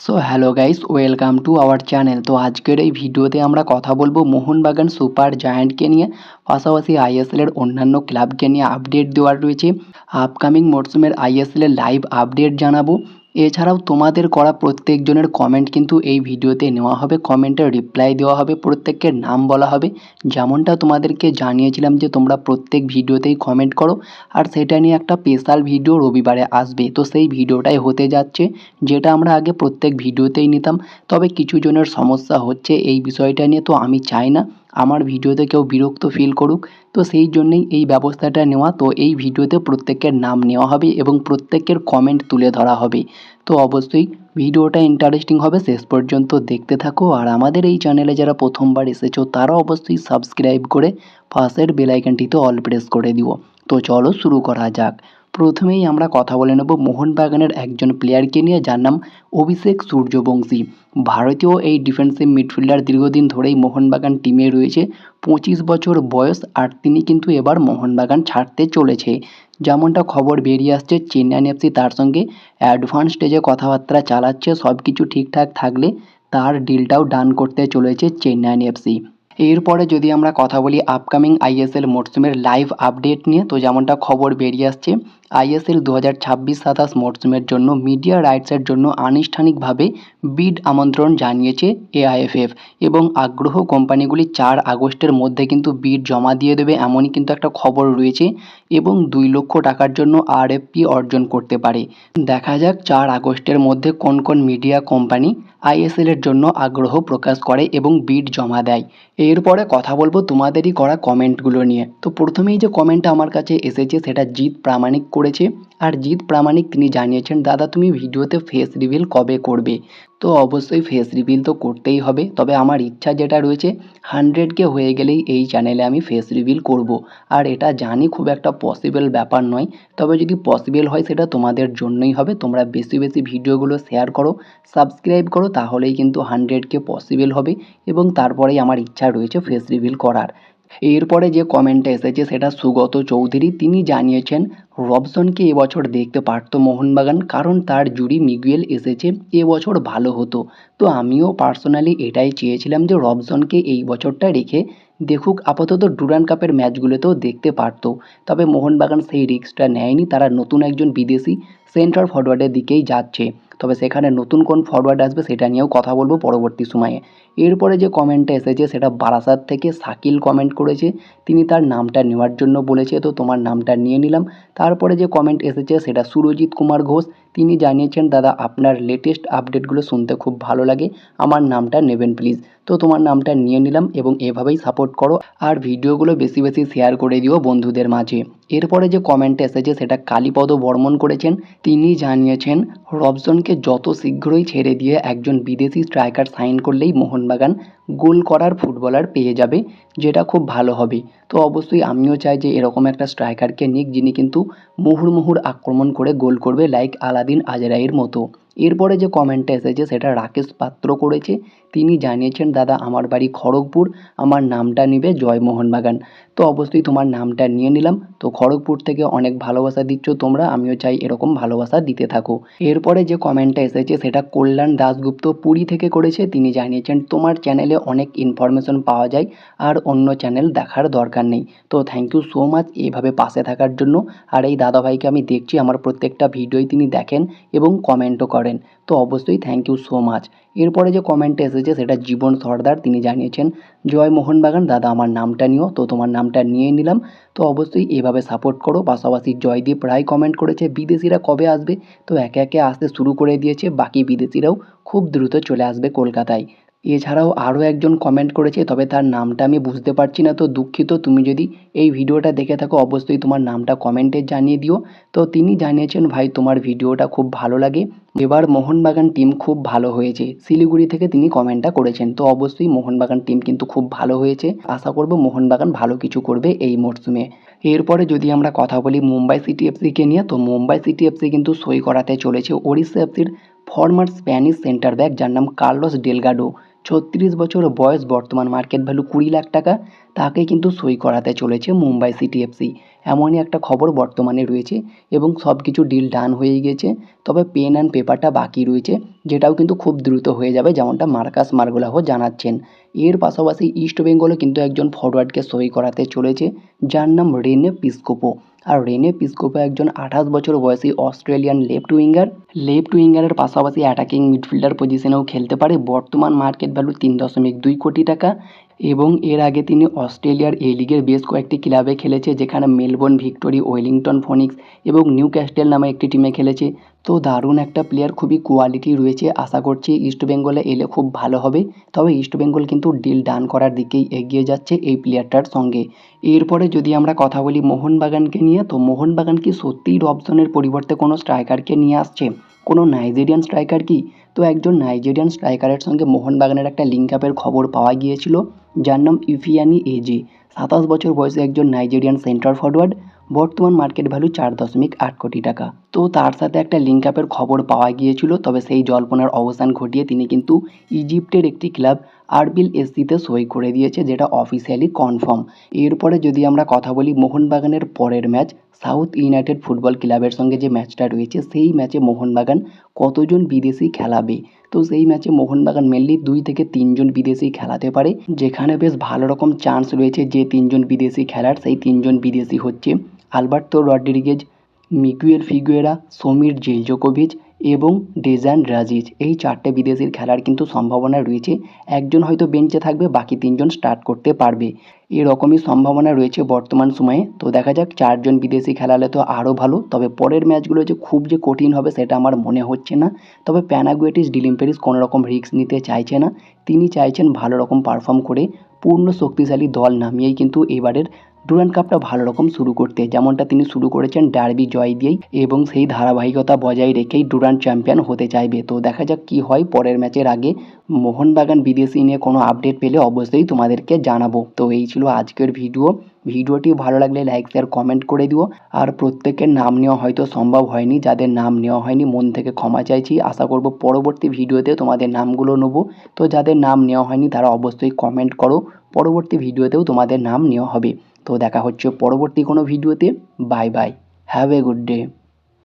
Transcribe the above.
So hello guys, welcome to our channel. তো আজকের এই ভিডিওতে আমরা কথা বলবো মোহনবাগান সুপার জায়ান্টকে নিয়ে, পাশাপাশি আইএসএল এর অন্যান্য ক্লাবকে নিয়ে আপডেট দেওয়ার রয়েছে। আপকামিং মরশুমের আইএসএল এর লাইভ আপডেট জানাবো। এছাড়াও তোমাদের করা প্রত্যেকজনের কমেন্ট কিন্তু এই ভিডিওতে নেওয়া হবে, কমেন্টের রিপ্লাই দেওয়া হবে, প্রত্যেকের নাম বলা হবে। যেমনটা তোমাদেরকে জানিয়েছিলাম যে তোমরা প্রত্যেক ভিডিওতেই কমেন্ট করো, আর সেটা নিয়ে একটা স্পেশাল ভিডিও রবিবারে আসবে। তো সেই ভিডিওটাই হতে যাচ্ছে, যেটা আমরা আগে প্রত্যেক ভিডিওতেই নিতাম। তবে কিছু জনের সমস্যা হচ্ছে এই বিষয়টা নিয়ে, তো আমি চাই না আমার ভিডিওতে কেউ বিরক্ত ফিল করুক। তো সেই জন্যেই এই ব্যবস্থাটা নেওয়া। তো এই ভিডিওতে প্রত্যেকের নাম নেওয়া হবে এবং প্রত্যেকের কমেন্ট তুলে ধরা হবে। তো অবশ্যই ভিডিওটা ইন্টারেস্টিং হবে, শেষ পর্যন্ত দেখতে থাকো। আর আমাদের এই চ্যানেলে যারা প্রথমবার এসেছো তারা অবশ্যই সাবস্ক্রাইব করে পাশের বেল আইকনটিতে অল প্রেস করে দিও। তো চলো শুরু করা যাক। প্রথমেই আমরা কথা বলে নেব মোহনবাগানের একজন প্লেয়ারকে নিয়ে, যার নাম অভিষেক সূর্যবংশী। ভারতীয় এই ডিফেন্সিভ মিডফিল্ডার দীর্ঘদিন ধরেই মোহনবাগান টিমে রয়েছে। 25 বছর বয়স, আর তিনি কিন্তু এবার মোহনবাগান ছাড়তে চলেছে। যেমনটা খবর বেরিয়ে আসছে, চেন্নাইন এফসি তার সঙ্গে অ্যাডভান্স স্টেজে কথাবার্তা চালাচ্ছে। সব কিছু ঠিকঠাক থাকলে তার ডিলটাও ডান করতে চলেছে চেন্নাইন এফসি। এরপরে যদি আমরা কথা বলি আপকামিং আইএসএল মরশুমের লাইভ আপডেট নিয়ে, তো যেমনটা খবর বেরিয়ে আসছে, আইএসএল 2026-27 মরশুমের জন্য মিডিয়া রাইটসের জন্য আনুষ্ঠানিকভাবে বিড আমন্ত্রণ জানিয়েছে এআইএফএফ, এবং আগ্রহ কোম্পানিগুলি 4 আগস্টের মধ্যে কিন্তু বিড জমা দিয়ে দেবে, এমনই কিন্তু একটা খবর রয়েছে। এবং 2 লক্ষ টাকার জন্য আরএফপি অর্জন করতে পারে। দেখা যাক 4 আগস্টের মধ্যে কোন কোন মিডিয়া কোম্পানি আইএসএল এর জন্য আগ্রহ প্রকাশ করে এবং বিড জমা দেয়। এরপরে কথা বলবো তোমাদেরই করা কমেন্টগুলো নিয়ে। তো প্রথমেই যে কমেন্টটা আমার কাছে এসেছে সেটা জিৎ প্রামাণিক করেছে। আর জিৎ প্রামাণিক তিনি জানিয়েছেন, দাদা তুমি ভিডিওতে ফেস রিভিল কবে করবে? তো অবশ্যই ফেস রিভিল তো করতেই হবে, তবে আমার ইচ্ছা যেটা রয়েছে 100K হয়ে গেলেই এই চ্যানেলে আমি ফেস রিভিল করব। আর এটা জানি খুব একটা পসিবল ব্যাপার নয়, তবে যদি পসিবল হয় সেটা তোমাদের জন্যই হবে। তোমরা বেশি বেশি ভিডিওগুলো শেয়ার করো, সাবস্ক্রাইব করো, তাহলেই কিন্তু 100K পসিবল হবে, এবং তারপরেই আমার ইচ্ছা রয়েছে ফেস রিভিল করার। এরপরে যে কমেন্টটা এসেছে সেটা সুগত চৌধুরী, তিনি জানিয়েছেন রবসনকে এবছর দেখতে পারতো মোহনবাগান, কারণ তার জুড়ি মিগুয়েল এসেছে, এবছর ভালো হতো। তো আমিও পার্সোনালি এটাই চেয়েছিলাম যে রবসনকে এই বছরটা রেখে দেখুক, আপাতত ডুরান্ড কাপের ম্যাচগুলোতেও দেখতে পারতো। তবে মোহনবাগান সেই রিস্কটা নেয়নি, তারা নতুন একজন বিদেশি সেন্টার ফরওয়ার্ডের দিকেই যাচ্ছে। তবে সেখানে নতুন কোন ফরওয়ার্ড আসবে সেটা নিয়েও কথা বলবো পরবর্তী সময়ে। এরপরে যে কমেন্টটা এসেছে সেটা বারাসাত থেকে শাকিল কমেন্ট করেছে, তিনি তার নামটা নেওয়ার জন্য বলেছে, তো তোমার নামটা নিয়ে নিলাম। তারপরে যে কমেন্ট এসেছে সেটা সুরজিৎ কুমার ঘোষ, তিনি জানিয়েছেন, দাদা আপনার লেটেস্ট আপডেটগুলো শুনতে খুব ভালো লাগে, আমার নামটা নেবেন প্লিজ। তো তোমার নামটা নিয়ে নিলাম, এবং এভাবেই সাপোর্ট করো আর ভিডিওগুলো বেশি বেশি শেয়ার করে দিও বন্ধুদের মাঝে। এরপরে যে কমেন্ট এসেছে সেটা কালীপদ বর্মন করেছেন, তিনি জানিয়েছেন রবসনকে যত শীঘ্রই ছেড়ে দিয়ে একজন বিদেশি স্ট্রাইকার সাইন করলেই মোহনবাগান গোল করার ফুটবলার পেয়ে যাবে, যেটা খুব ভালো হবে। তো অবশ্যই আমিও চাই যে এরকম একটা স্ট্রাইকারকে নিক, যিনি কিন্তু মুহুর্মুহুর আক্রমণ করে গোল করবে, লাইক আলাদিন আজরাইয়ের মতো। এরপরে যে কমেন্টটা এসেছে সেটা রাকেশ পাত্র করেছে, তিনি জানিয়েছেন, দাদা আমার বাড়ি খড়গপুর, আমার নামটা নিবে জয় মোহনবাগান। তো অবশ্যই তোমার নামটা নিয়ে নিলাম। তো খড়গপুর থেকে অনেক ভালোবাসা দিচ্ছ তোমরা, আমিও চাই এরকম ভালোবাসা দিতে থাকো। এরপরে যে কমেন্টটা এসেছে সেটা কল্যাণ দাশগুপ্ত পুরী থেকে করেছে, তিনি জানিয়েছেন, তোমার চ্যানেলে অনেক ইনফরমেশন পাওয়া যায়, আর অন্য চ্যানেল দেখার দরকার নেই। তো থ্যাংক ইউ সো মাচ এইভাবে পাশে থাকার জন্য। আর এই দাদাভাইকে আমি দেখছি আমার প্রত্যেকটা ভিডিওই তিনি দেখেন এবং কমেন্টও করেন। তো অবশ্যই থ্যাংক ইউ সো মাচ। এরপরে যে কমেন্টটা এসেছে সেটা জীবন সর্দার, তিনি জানিয়েছেন, জয় মোহনবাগান, দাদা আমার নামটা নিও। তো তোমার নামটা নিয়ে নিলাম। তো অবশ্যই এভাবে সাপোর্ট করো। পাশাপাশি জয়দীপ রায় কমেন্ট করেছে, বিদেশিরা কবে আসবে? তো একে একে আসতে শুরু করে দিয়েছে, বাকি বিদেশিরাও খুব দ্রুত চলে আসবে কলকাতায়। এছাড়াও আরও একজন কমেন্ট করেছে, তবে তার নামটা আমি বুঝতে পারছি না, তো দুঃখিত। তুমি যদি এই ভিডিওটা দেখে থাকো অবশ্যই তোমার নামটা কমেন্টে জানিয়ে দিও। তো তিনি জানিয়েছেন, ভাই তোমার ভিডিওটা খুব ভালো লাগে, এবার মোহনবাগান টিম খুব ভালো হয়েছে, শিলিগুড়ি থেকে তিনি কমেন্টটা করেছেন। তো অবশ্যই মোহনবাগান টিম কিন্তু খুব ভালো হয়েছে, আশা করব মোহনবাগান ভালো কিছু করবে এই মরশুমে। এরপরে যদি আমরা কথা বলি মুম্বাই সিটি এফসিকে নিয়ে, তো মুম্বাই সিটি এফসি কিন্তু সই করাতে চলেছে ওড়িশা এফসির ফরমার স্প্যানিশ সেন্টার ব্যাক, যার নাম কার্লোস ডেলগাডো। 36 বছর বয়স, বর্তমান মার্কেট ভ্যালু 20 লাখ টাকা, তাকে কিন্তু সই করাতে চলেছে মুম্বাই সিটি এফসি। এমনই একটা খবর বর্তমানে রয়েছে এবং সব কিছু ডিল ডান হয়ে গিয়েছে। তবে পেন অ্যান্ড পেপারটা বাকি রয়েছে, যেটাও কিন্তু খুব দ্রুত হয়ে যাবে, যেমনটা মার্কাস মার্গুলাহ জানাচ্ছেন। এর পাশাপাশি ইস্ট বেঙ্গলও কিন্তু একজন ফরওয়ার্ডকে সই করাতে চলেছে, যার নাম রেনে পিসকোপো। আর রেনে পিসকোপো একজন 28 বছর বয়সী অস্ট্রেলিয়ান লেফট উইঙ্গারের পাশাপাশি অ্যাটাকিং মিডফিল্ডার পজিশনেও খেলতে পারে। বর্তমান মার্কেট ভ্যালু 3.2 কোটি টাকা এবং এর আগে তিনি অস্ট্রেলিয়ার এ লিগের বেশ কয়েকটি ক্লাবে খেলেছে, যেখানে মেলবোর্ন ভিক্টোরি, ওয়েলিংটন ফোনিক্স এবং নিউ ক্যাস্টেল নামে একটি টিমে খেলেছে। তো দারুণ একটা প্লেয়ার, খুবই কোয়ালিটি রয়েছে। আশা করছি ইস্ট বেঙ্গলে এলে খুব ভালো হবে। তবে ইস্ট বেঙ্গল কিন্তু ডিল ডান করার দিকেই এগিয়ে যাচ্ছে এই প্লেয়ারটার সঙ্গে। এরপরে যদি আমরা কথা বলি মোহনবাগানকে নিয়ে, তো মোহনবাগান কি সত্যিই রবসনের পরিবর্তে কোনো স্ট্রাইকারকে নিয়ে আসছে, কোনো নাইজেরিয়ান স্ট্রাইকার কি? তো একজন নাইজেরিয়ান স্ট্রাইকারের সঙ্গে মোহনবাগানের একটা লিঙ্ক আপের খবর পাওয়া গিয়েছিল, যার নাম ইফিয়ানি এজে। 27 বছর বয়সে একজন নাইজেরিয়ান সেন্টার ফরওয়ার্ড, বর্তমান মার্কেট ভ্যালু 4.8 কোটি টাকা। তো তার সাথে একটা লিঙ্ক আপের খবর পাওয়া গিয়েছিল, তবে সেই জল্পনার অবসান ঘটিয়ে তিনি কিন্তু ইজিপ্টের একটি ক্লাব আরবিল এসসিতে সই করে দিয়েছে, যেটা অফিসিয়ালি কনফার্ম। এরপরে যদি আমরা কথা বলি মোহনবাগানের পরের ম্যাচ সাউথ ইউনাইটেড ফুটবল ক্লাবের সঙ্গে যে ম্যাচটা রয়েছে, সেই ম্যাচে মোহনবাগান কতজন বিদেশি খেলাবে। তো সেই ম্যাচে মোহনবাগান মেনলি 2 থেকে 3 জন বিদেশি খেলাতে পারে, যেখানে বেশ ভালো রকম চান্স রয়েছে যে 3 জন বিদেশি খেলার। সেই 3 জন বিদেশি হচ্ছে Alberto Rodriguez, Miguel Figueira, Samir Zeljkovic এবং ডেজান রাজিচ। এই 4টে বিদেশির খেলার কিন্তু সম্ভাবনা রয়েছে। একজন হয়তো বেঞ্চে থাকবে, বাকি 3 জন স্টার্ট করতে পারবে, এরকমই সম্ভাবনা রয়েছে বর্তমান সময়ে। তো দেখা যাক, 4 জন বিদেশি খেলালে তো আরও ভালো। তবে পরের ম্যাচগুলো যে খুব যে কঠিন হবে সেটা আমার মনে হচ্ছে না। তবে প্যানাগুয়েটিস ডিলিম্পেরিস কোনো রকম রিস্ক নিতে চাইছে না। তিনি চাইছেন ভালো রকম পারফর্ম করে পূর্ণ শক্তিশালী দল নামিয়েই কিন্তু এবারের ডুরান্ড কাপটা ভালো রকম শুরু করতে, যেমনটা তিনি শুরু করেছেন ডার্বি জয় দিয়েই, এবং সেই ধারাবাহিকতা বজায় রেখেই ডুরান্ড চ্যাম্পিয়ন হতে চাইবে। তো দেখা যাক কী হয় পরের ম্যাচের আগে। মোহনবাগান বিদেশি নিয়ে কোনো আপডেট পেলে অবশ্যই তোমাদেরকে জানাবো। তো এই ছিল আজকের ভিডিওটি ভালো লাগলে লাইক শেয়ার কমেন্ট করে দিও। আর প্রত্যেকের নাম নেওয়া হয়তো সম্ভব হয়নি, যাদের নাম নেওয়া হয়নি মন থেকে ক্ষমা চাইছি। আশা করব পরবর্তী ভিডিওতে তোমাদের নামগুলো নেবো। তো যাদের নাম নেওয়া হয়নি তারা অবশ্যই কমেন্ট করো, পরবর্তী ভিডিওতেও তোমাদের নাম নেওয়া হবে। তো দেখা হচ্ছে পরবর্তী কোনো ভিডিওতে। Bye bye, have a good day.